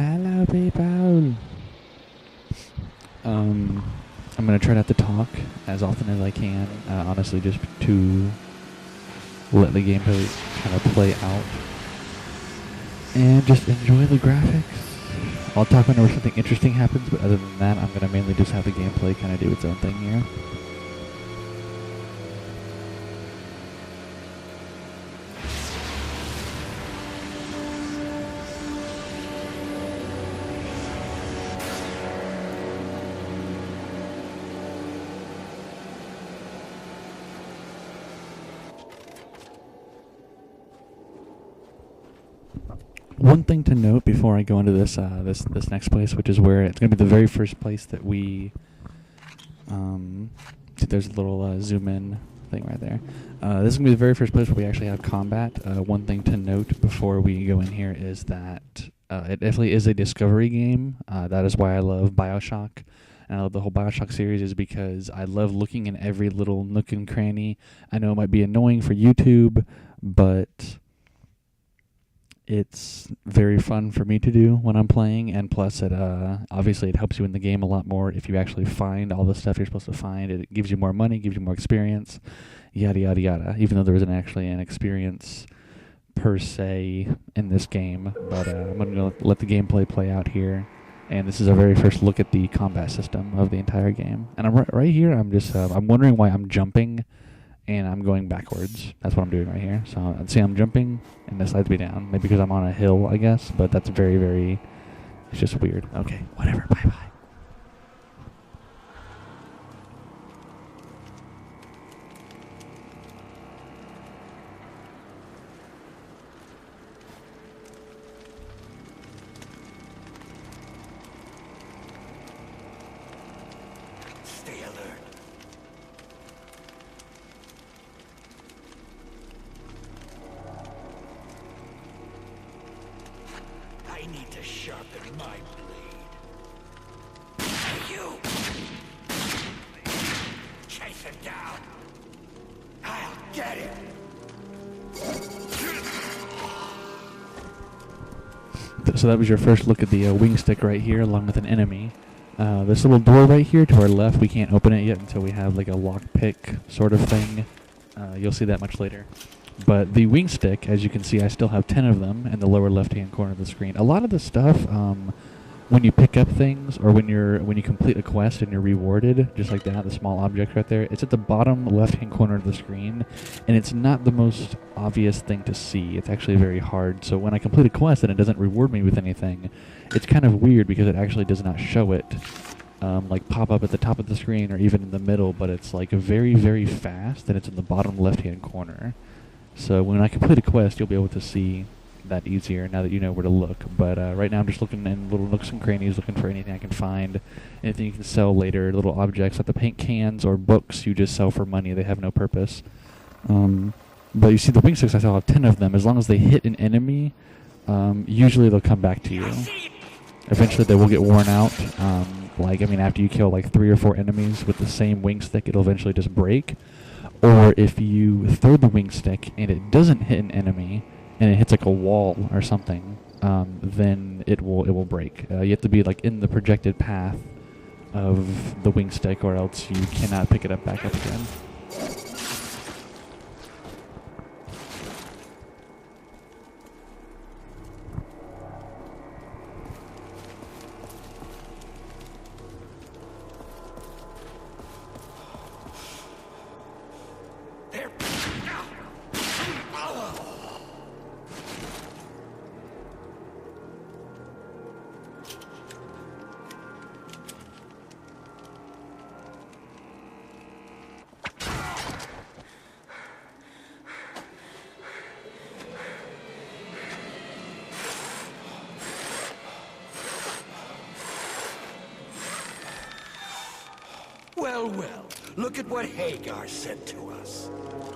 Hello, people. I'm gonna try not to talk as often as I can. Honestly, just to let the gameplay kind of play out and just enjoy the graphics. I'll talk whenever something interesting happens, but other than that, I'm gonna mainly just have the gameplay kind of do its own thing here. One thing to note before I go into this this next place, which is where it's going to be the very first place that we, there's a little zoom in thing right there. This is going to be the very first place where we actually have combat. One thing to note before we go in here is that it definitely is a discovery game. That is why I love BioShock. And I love the whole BioShock series is because I love looking in every little nook and cranny. I know it might be annoying for YouTube, but it's very fun for me to do when I'm playing, and plus it obviously it helps you in the game a lot more if you actually find all the stuff you're supposed to find. It gives you more money, gives you more experience, yada yada yada, even though there isn't actually an experience per se in this game. But I'm going to let the gameplay play out here, and this is our very first look at the combat system of the entire game. And I'm right here, I'm just I'm wondering why I'm jumping and I'm going backwards. That's what I'm doing right here. So see, I'm jumping and this slides me down. Maybe because I'm on a hill, I guess, but that's very, very, it's just weird. Okay, whatever, bye-bye. Stay alert. I need to sharpen my blade. Hey, you! Chase him down! I'll get him! So that was your first look at the wing stick right here, along with an enemy. This little door right here to our left, we can't open it yet until we have like a lockpick sort of thing. You'll see that much later. But the wing stick, as you can see, I still have 10 of them in the lower left-hand corner of the screen. A lot of the stuff, when you pick up things or when you complete a quest and you're rewarded, just like that, the small object right there, it's at the bottom left-hand corner of the screen, and it's not the most obvious thing to see. It's actually very hard. So when I complete a quest and it doesn't reward me with anything, it's kind of weird because it actually does not show it. Like pop up at the top of the screen or even in the middle, but it's like very, very fast, and it's in the bottom left-hand corner. So when I complete a quest, you'll be able to see that easier now that you know where to look. But right now I'm just looking in little nooks and crannies, looking for anything I can find, anything you can sell later, little objects like the paint cans or books you just sell for money. They have no purpose. But you see the wing sticks, I still have 10 of them. As long as they hit an enemy, usually they'll come back to you. Eventually they will get worn out. After you kill like 3 or 4 enemies with the same wing stick, it'll eventually just break. Or if you throw the wing stick and it doesn't hit an enemy and it hits like a wall or something, then it will break. You have to be like in the projected path of the wing stick, or else you cannot pick it up back up again. Well, look at what Hagar said to us.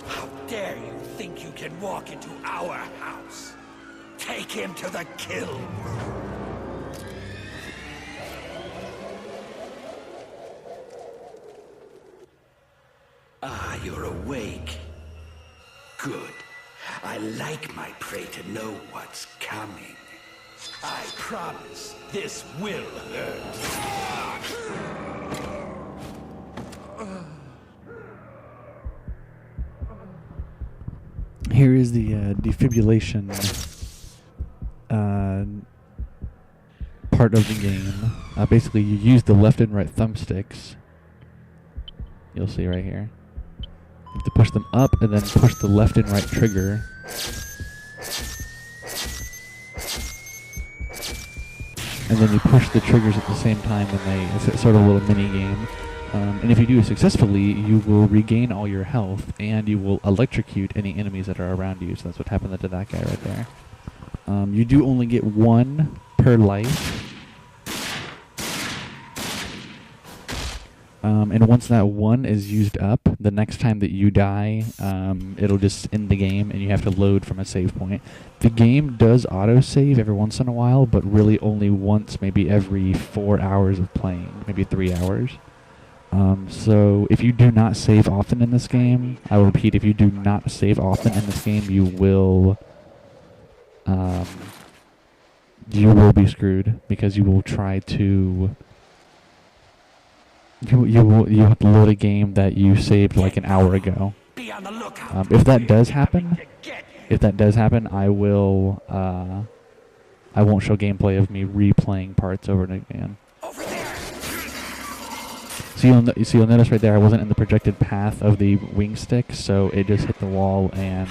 How dare you think you can walk into our house? Take him to the kill room. Ah, you're awake. Good. I like my prey to know what's coming. I promise this will hurt. Here is the defibrillation part of the game. Basically, you use the left and right thumbsticks. You'll see right here. You have to push them up and then push the left and right trigger. And then you push the triggers at the same time, and it's sort of a little mini game. And if you do it successfully, you will regain all your health, and you will electrocute any enemies that are around you. So that's what happened to that guy right there. You do only get one per life. And once that one is used up, the next time that you die, it'll just end the game, and you have to load from a save point. The game does auto-save every once in a while, but really only once, maybe every 4 hours of playing, maybe 3 hours. So if you do not save often in this game, I will repeat, if you do not save often in this game, you will be screwed, because you will try to... You have to load a game that you saved like an hour ago. If that does happen, I will I won't show gameplay of me replaying parts over and again. So you'll notice right there I wasn't in the projected path of the wing stick, so it just hit the wall and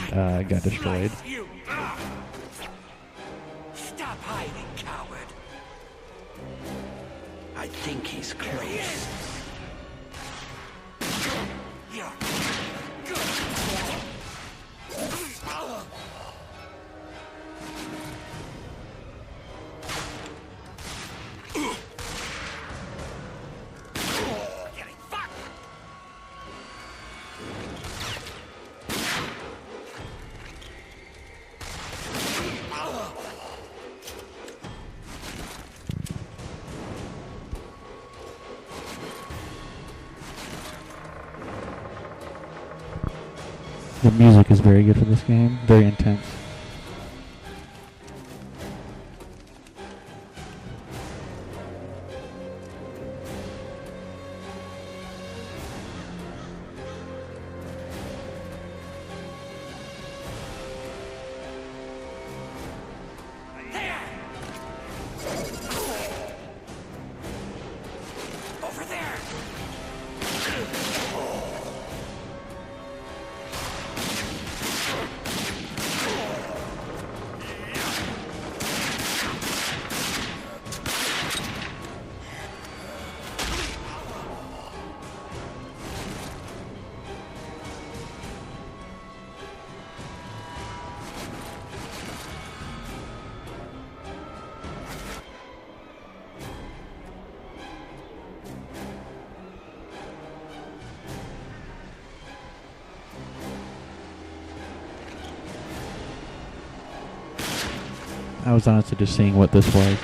got destroyed. Stop hiding, coward. I think he's close. The music is very good for this game, very intense. Over there. I was honestly just seeing what this was.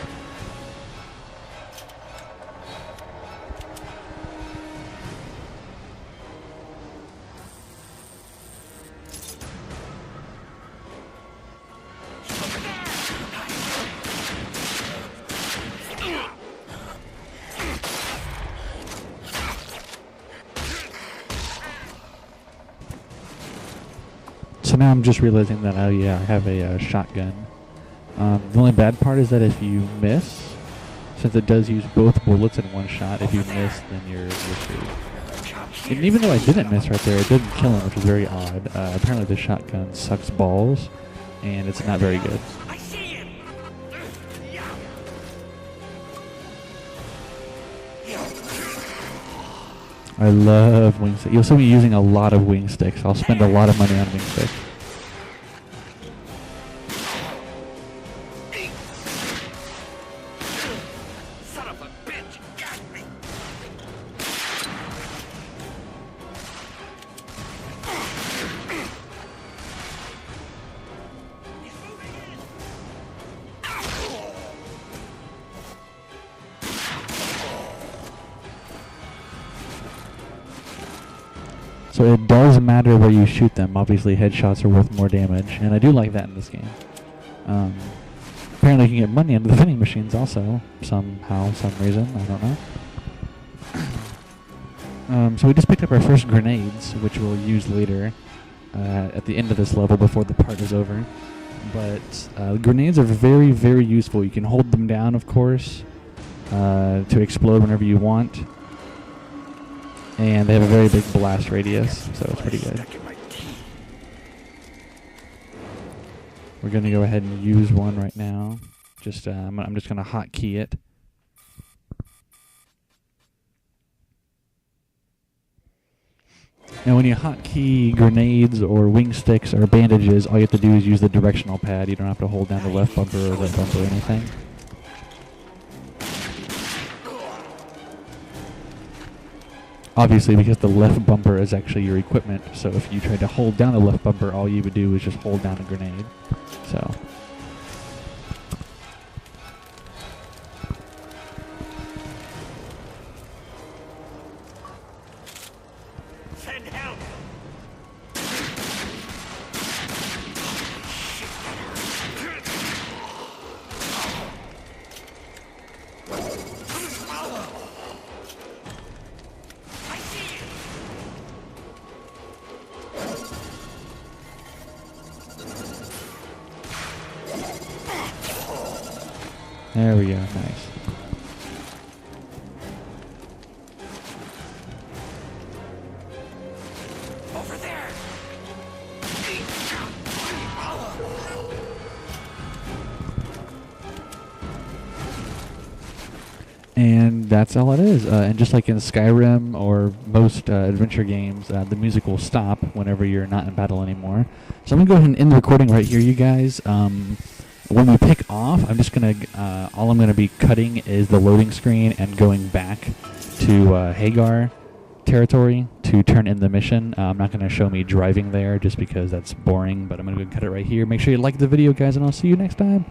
So now I'm just realizing that, oh yeah, I have a shotgun. The only bad part is that if you miss, since it does use both bullets in one shot, if you miss, then you're screwed. And even though I didn't miss right there, it didn't kill him, which is very odd. Apparently the shotgun sucks balls, and it's not very good. I love wing sticks. You'll see me using a lot of wing sticks. I'll spend a lot of money on wing sticks. Son of a bitch, got me. So it does matter where you shoot them. Obviously, headshots are worth more damage, and I do like that in this game. apparently you can get money under the vending machines also, somehow, some reason, I don't know. So we just picked up our first grenades, which we'll use later at the end of this level before the part is over. But grenades are very, very useful. You can hold them down, of course, to explode whenever you want. And they have a very big blast radius, so it's pretty good. We're going to go ahead and use one right now. I'm just going to hotkey it. Now when you hotkey grenades or wing sticks or bandages, all you have to do is use the directional pad. You don't have to hold down the left bumper or right bumper or anything. Obviously, because the left bumper is actually your equipment, so if you tried to hold down the left bumper, all you would do is just hold down a grenade. So. Send help. There we go, nice. Over there. And that's all it is. And just like in Skyrim or most adventure games, the music will stop whenever you're not in battle anymore. So I'm going to go ahead and end the recording right here, you guys. When we pick off, I'm just going to, all I'm going to be cutting is the loading screen and going back to Hagar territory to turn in the mission. I'm not going to show me driving there just because that's boring, but I'm going to go cut it right here. Make sure you like the video, guys, and I'll see you next time.